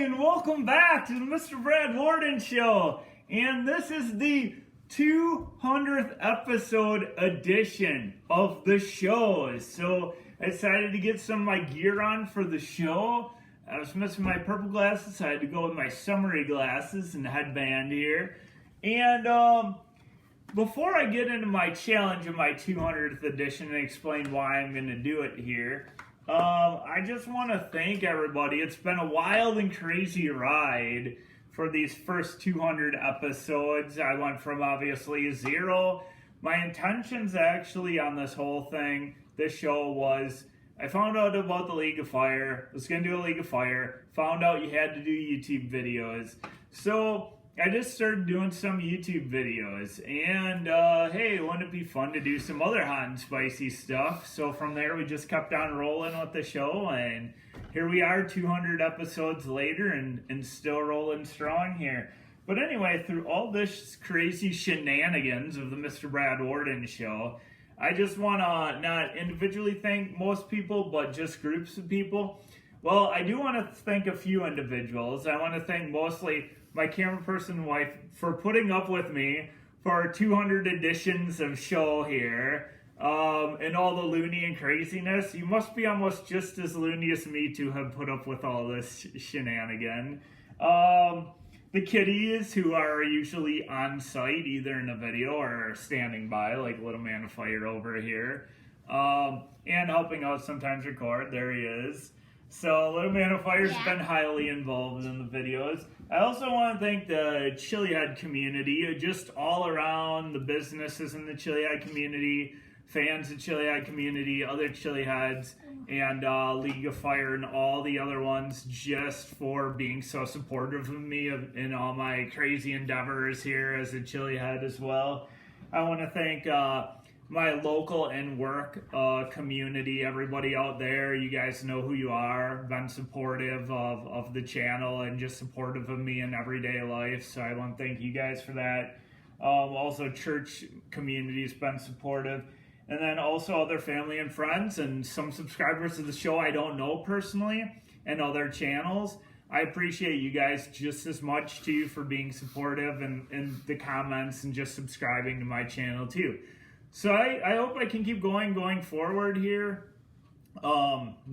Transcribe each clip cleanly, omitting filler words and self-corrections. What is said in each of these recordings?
and welcome back to the Mr. Brad Worden Show. And this is the 200th episode edition of the show. So I decided to get some of my gear on for the show. I was missing my purple glasses, so I had to go with my summery glasses and headband here. And before I get into my challenge of my 200th edition and explain why I'm going to do it here, I just want to thank everybody. It's been a wild and crazy ride for these first 200 episodes. I went from obviously 0. My intentions actually on this whole thing, this show, was I found out about the League of Fire, was going to do a League of Fire, found out you had to do YouTube videos. So I just started doing some YouTube videos, and hey, wouldn't it be fun to do some other hot and spicy stuff? So from there, we just kept on rolling with the show, and here we are 200 episodes later and still rolling strong here. But anyway, through all this crazy shenanigans of the Mr. Brad Worden Show, I just want to not individually thank most people, but just groups of people. Well, I do want to thank a few individuals. I want to thank mostly my camera person wife for putting up with me for 200 editions of show here, and all the loony and craziness. You must be almost just as loony as me to have put up with all this shenanigan. The kiddies, who are usually on site, either in a video or standing by, like Little Man of Fire over here, and helping out sometimes record. There he is. So Little Man of Fire's been highly involved in the videos. I also want to thank the Chili Head community, just all around, the businesses in the Chili Head community, fans of Chili Head community, other Chili Heads, and League of Fire and all the other ones, just for being so supportive of me in all my crazy endeavors here as a Chili Head as well. I want to thank my local and work community, everybody out there. You guys know who you are, been supportive of the channel and just supportive of me in everyday life, so I want to thank you guys for that. Also, church community's been supportive, and then also other family and friends and some subscribers to the show I don't know personally and other channels. I appreciate you guys just as much too for being supportive and the comments and just subscribing to my channel too. So I hope I can keep going forward here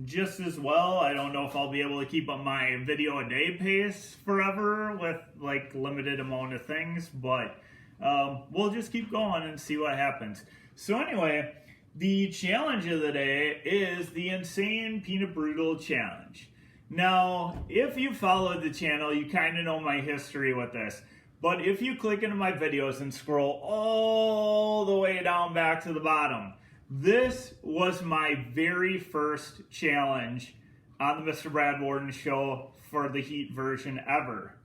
just as well. I don't know if I'll be able to keep up my video a day pace forever with like limited amount of things, but we'll just keep going and see what happens. So anyway, the challenge of the day is the Insane Peanut Brutal Challenge. Now, if you followed the channel, you kind of know my history with this. But if you click into my videos and scroll all the way down back to the bottom, this was my very first challenge on the Mr. Brad Worden Show for the Heat version ever.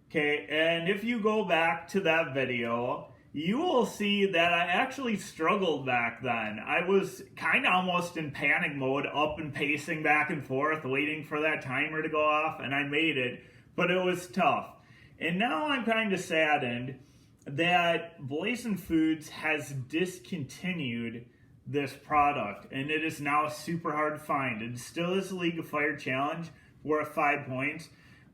Okay, and if you go back to that video, you will see that I actually struggled back then. I was kind of almost in panic mode, up and pacing back and forth, waiting for that timer to go off, and I made it, but it was tough. And now I'm kind of saddened that Blazing Foods has discontinued this product, and it is now super hard to find. It still is a League of Fire challenge worth 5 points,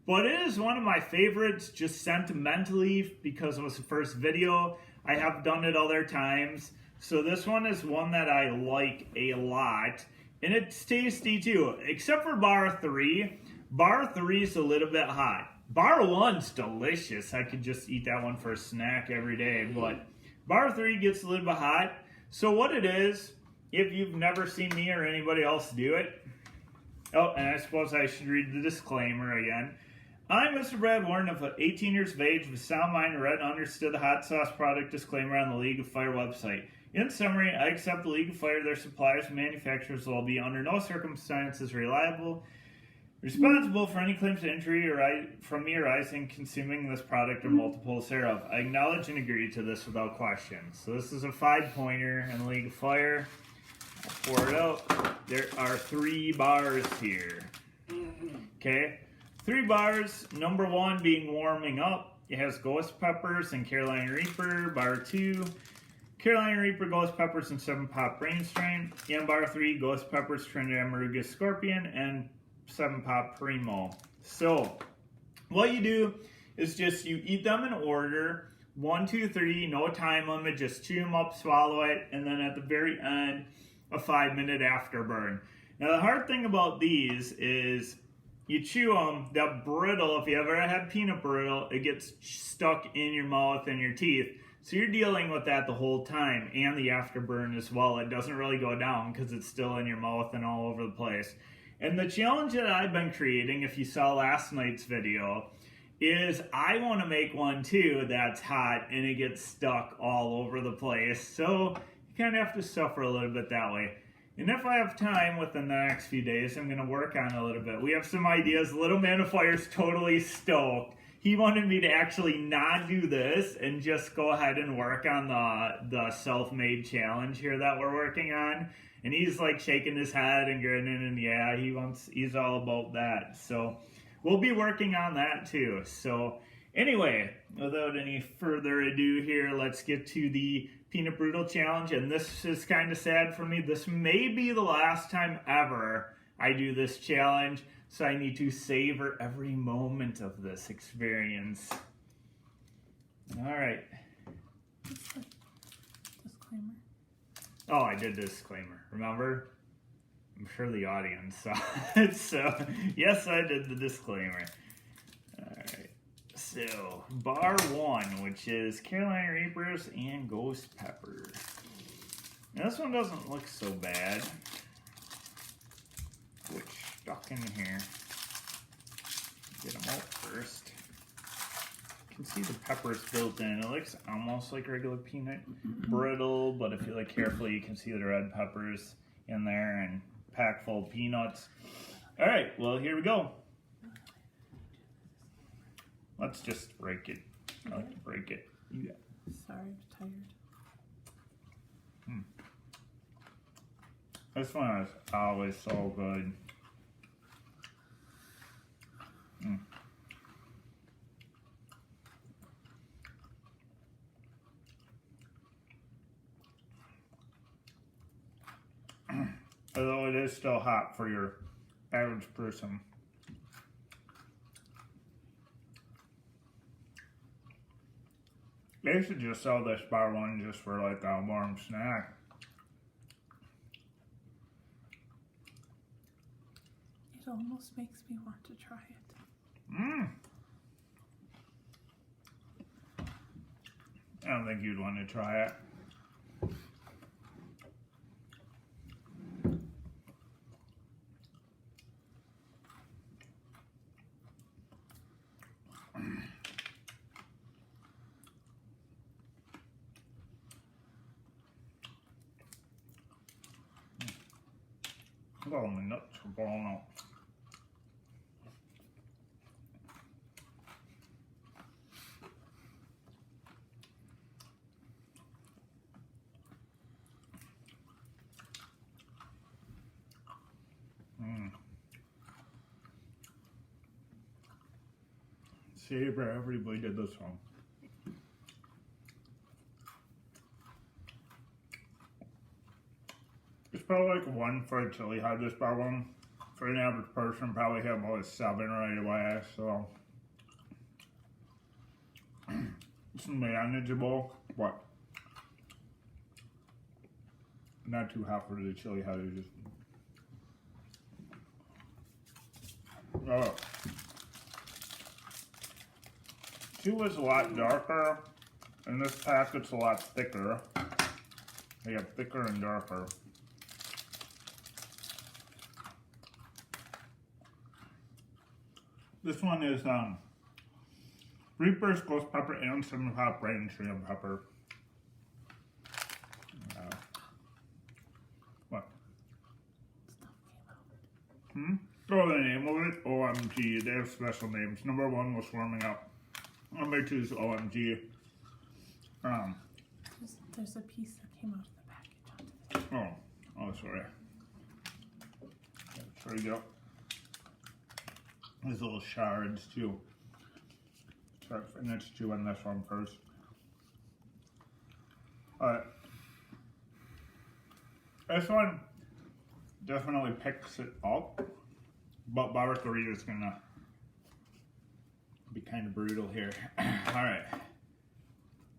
but it is one of my favorites just sentimentally because it was the first video. I have done it other times, so this one is one that I like a lot, and it's tasty too, except for bar 3. Bar 3 is a little bit hot. Bar 1's delicious. I could just eat that one for a snack every day. But bar 3 gets a little bit hot. So what it is, if you've never seen me or anybody else do it. Oh, and I suppose I should read the disclaimer again. I'm Mr. Brad Worden, of 18 years of age, with sound mind, read and understood the hot sauce product disclaimer on the League of Fire website. In summary, I accept the League of Fire, their suppliers and manufacturers will be under no circumstances responsible for any claims to injury from me arising consuming this product or multiples thereof. I acknowledge and agree to this without question. So this is a 5-pointer in League of Fire. I'll pour it out. There are 3 bars here. Okay, 3 bars. Number 1 being warming up. It has ghost peppers and Carolina Reaper. Bar 2, Carolina Reaper, ghost peppers, and 7-pop brain strain. And bar 3, ghost peppers, Trinidad Maruga Scorpion, and 7-pop Primo. So what you do is just you eat them in order, 1, 2, 3, no time limit, just chew them up, swallow it, and then at the very end, a 5-minute afterburn. Now the hard thing about these is you chew them, that brittle, if you ever had peanut brittle, it gets stuck in your mouth and your teeth. So you're dealing with that the whole time, and the afterburn as well. It doesn't really go down because it's still in your mouth and all over the place. And the challenge that I've been creating, if you saw last night's video, is I want to make one too that's hot and it gets stuck all over the place. So you kind of have to suffer a little bit that way. And if I have time within the next few days, I'm going to work on it a little bit. We have some ideas. Little Man of Fire's totally stoked. He wanted me to actually not do this and just go ahead and work on the self-made challenge here that we're working on. And he's like shaking his head and grinning, and yeah, he's all about that. So we'll be working on that too. So anyway, without any further ado here, let's get to the peanut brittle challenge. And this is kind of sad for me. This may be the last time ever I do this challenge, so I need to savor every moment of this experience. All right. Disclaimer. Oh, I did disclaimer. Remember? I'm sure the audience saw it. So, yes, I did the disclaimer. All right. So, bar 1, which is Carolina Reapers and Ghost Pepper. Now, this one doesn't look so bad. Which stuck in here. Get them out first. You can see the peppers built in. It looks almost like regular peanut brittle, but if you look carefully, you can see the red peppers in there and packed full of peanuts. All right, well, here we go. Let's just break it. I like to break it. Yeah. Sorry, I'm tired. This one is always so good. Although it is still hot for your average person. They should just sell this bar 1 just for like a warm snack. It almost makes me want to try it. I don't think you'd want to try it. Oh, my nuts are falling out. Savor everybody did this one. It's probably like 1 for a chili hot this bar 1. For an average person, probably have about a 7 right away, so it's manageable, but not too hot for the chili hot. It's just oh. 2 is a lot darker, and this packet's a lot thicker. They get thicker and darker. This one is Reaper's, Ghost Pepper, and some hot brain shrimp pepper. What? Oh, the name of it? OMG. They have special names. Number 1 was warming up. Number 2 is OMG. There's a piece that came out of the package. Oh, sorry. There you go. There's little shards too. So let's chew on this one first. Alright. This one definitely picks it up, but bar 3 is gonna be kind of brutal here. Alright.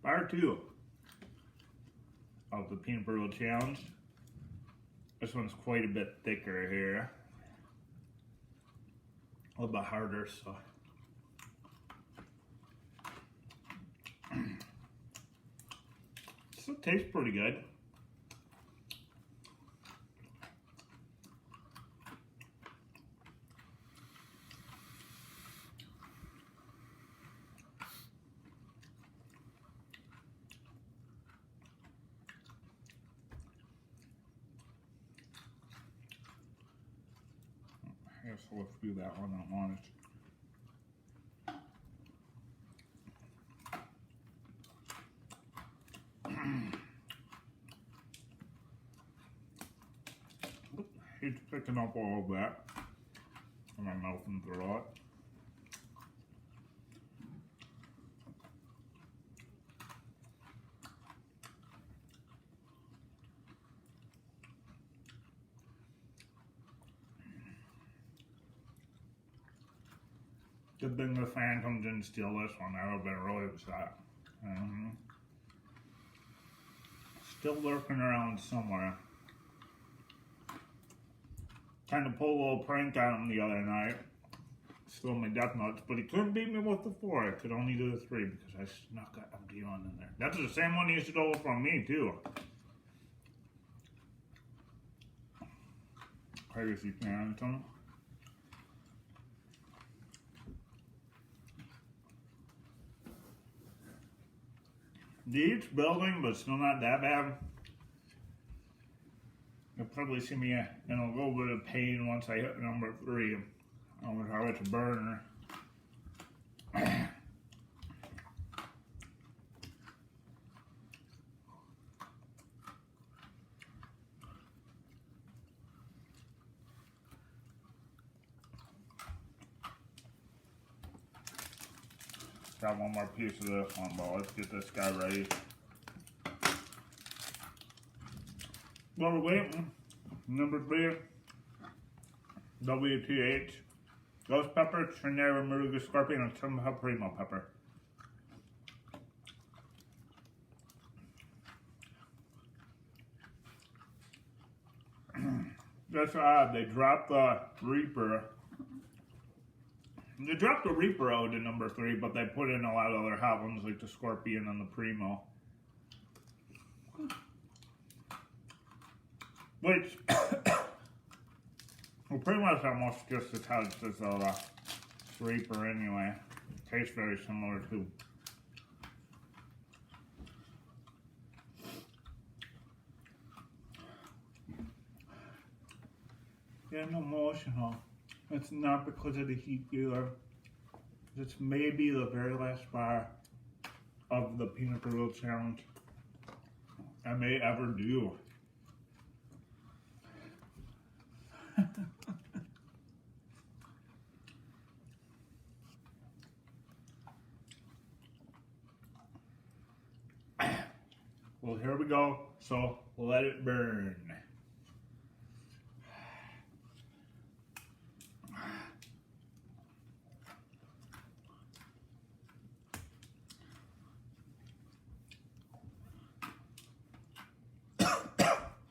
Bar 2 of the peanut brittle challenge. This one's quite a bit thicker here. A little bit harder, so. Still tastes pretty good. I guess I'll do that one at once. He's picking up all of that, and I'm melting through it. Good thing the Phantom didn't steal this one. I would have been really upset. Still lurking around somewhere. Trying to pull a little prank on him the other night. Stole my death nuts, but he couldn't beat me with the 4. I could only do the 3 because I snuck an empty one in there. That's the same one he stole from me too. Crazy Phantom. Needs building, but still not that bad. You'll probably see me in a little bit of pain once I hit number 3. With how it's a burner. Got one more piece of this one, but let's get this guy ready. While we're waiting, number 3, WTH, ghost pepper, trinera, maruga, scorpion, and some primo pepper. That's odd, they dropped the Reaper. They dropped the Reaper out in number 3, but they put in a lot of other hot ones like the Scorpion and the Primo. Which, well, pretty much almost just as hot as the Reaper anyway. Tastes very similar too. Getting emotional. It's not because of the heat either. It's maybe the very last bar of the peanut brittle challenge I may ever do. Well, here we go. So let it burn.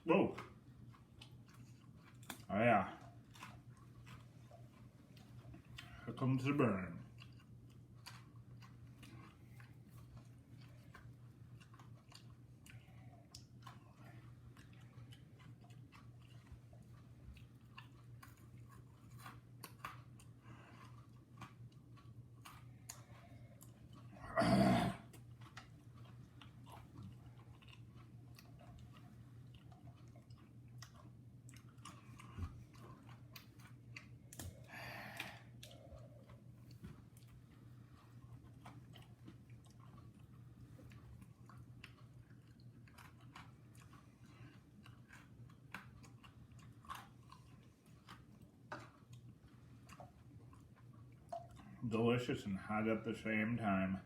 Whoa. Oh yeah. Here comes the burn. Delicious and hot at the same time.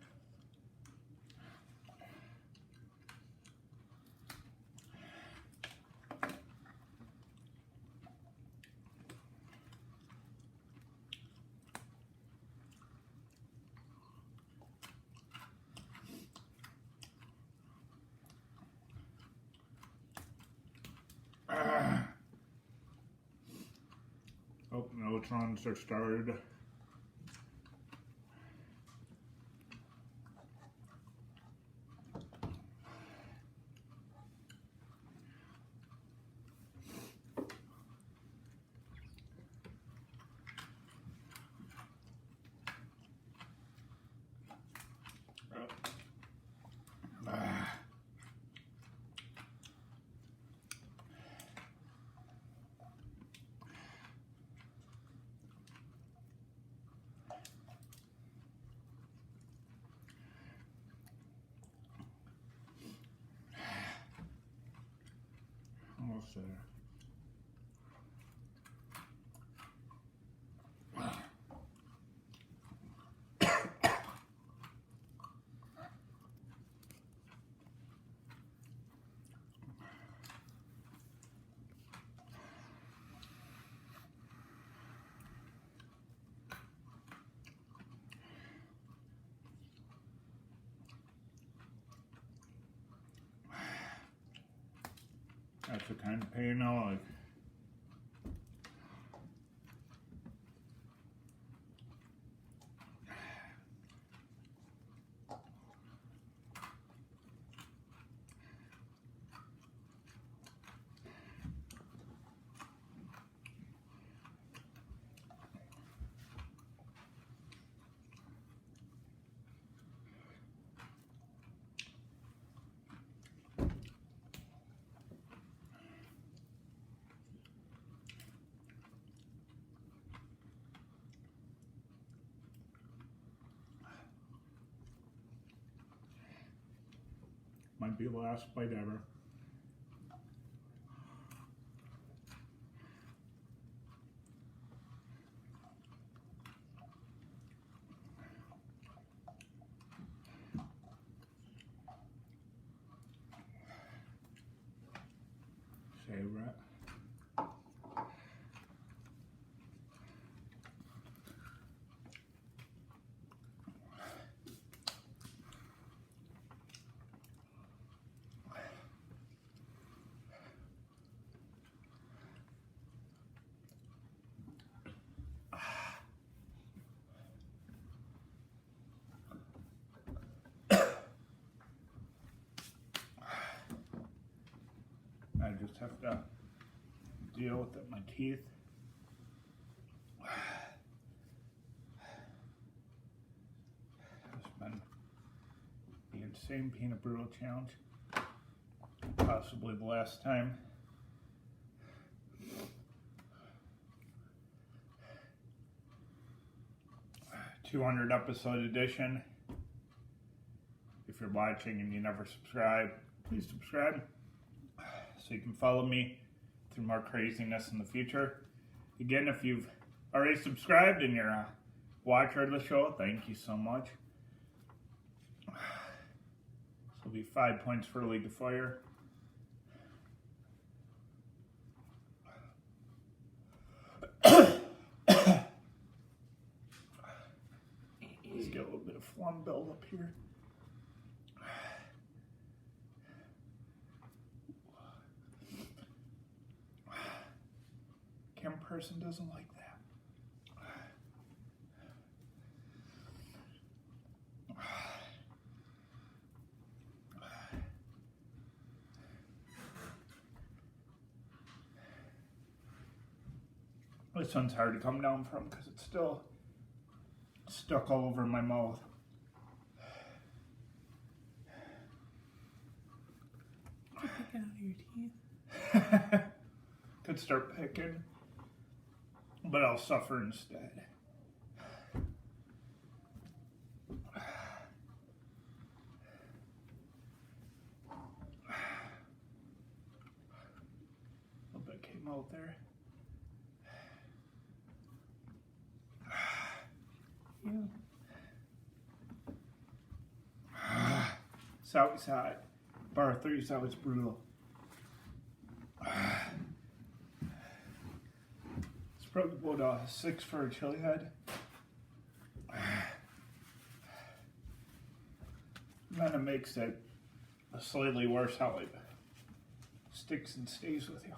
jumbotron's are started. Almost there. That's the kind of pain I like. Might be the last bite ever. Savor it. I just have to deal with it in my teeth. It's been the insane peanut brittle challenge. Possibly the last time. #200 episode edition. If you're watching and you never subscribe, please subscribe so you can follow me through more craziness in the future. Again, if you've already subscribed and you're a watcher of the show, thank you so much. This will be 5 points for League of Fire. Let's get a little bit of phlegm build up here. Camera person doesn't like that. This one's hard to come down from because it's still stuck all over my mouth. Pick it out of your teeth. Could start picking, but I'll suffer instead. A little bit came out there. Southside. Bar 3 is always brutal. It's probably about 6 for a chili head. And then it makes it slightly worse how it sticks and stays with you.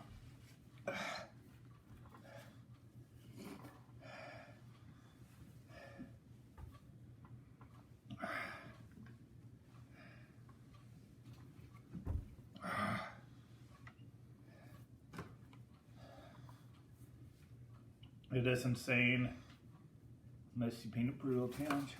It is insane. Messy peanut brutal challenge.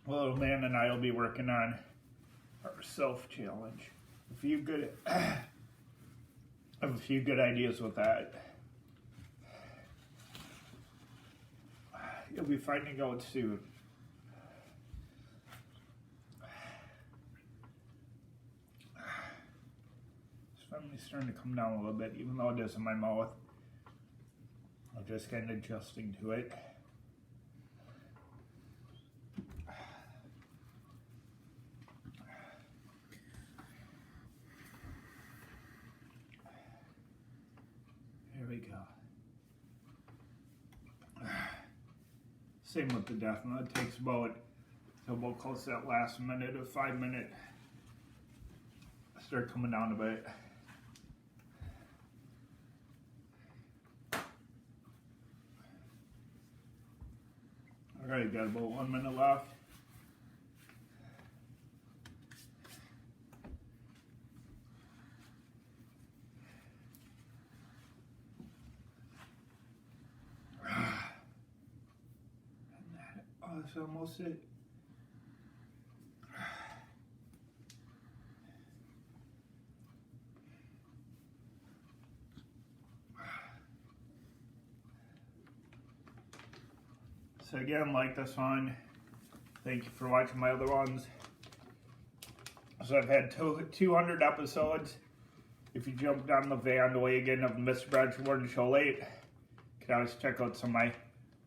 Well, man and I will be working on our self challenge. A few good ideas with that. You'll be finding out soon. It's finally starting to come down a little bit, even though it is in my mouth. I'm just kind of adjusting to it. Here we go. Same with the death knot. It takes about close to that last minute or 5 minute. Start coming down a bit. Alright, got about 1 minute left. Oh, that's almost it. So again, like this one. Thank you for watching my other ones. So I've had 200 episodes. If you jumped on the bandwagon of Mr. Brad's Worden Show late, you can always check out some of my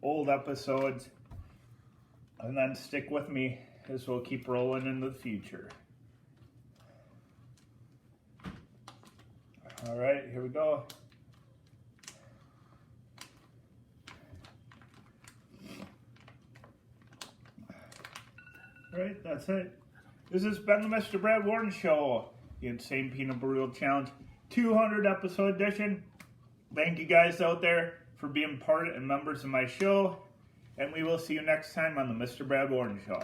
old episodes. And then stick with me as we'll keep rolling into the future. All right, here we go. All right, that's it. This has been the Mr. Brad Worden Show, the Insane Peanut Brutal Challenge 200 episode edition. Thank you guys out there for being part and members of my show. And we will see you next time on the Mr. Brad Worden Show.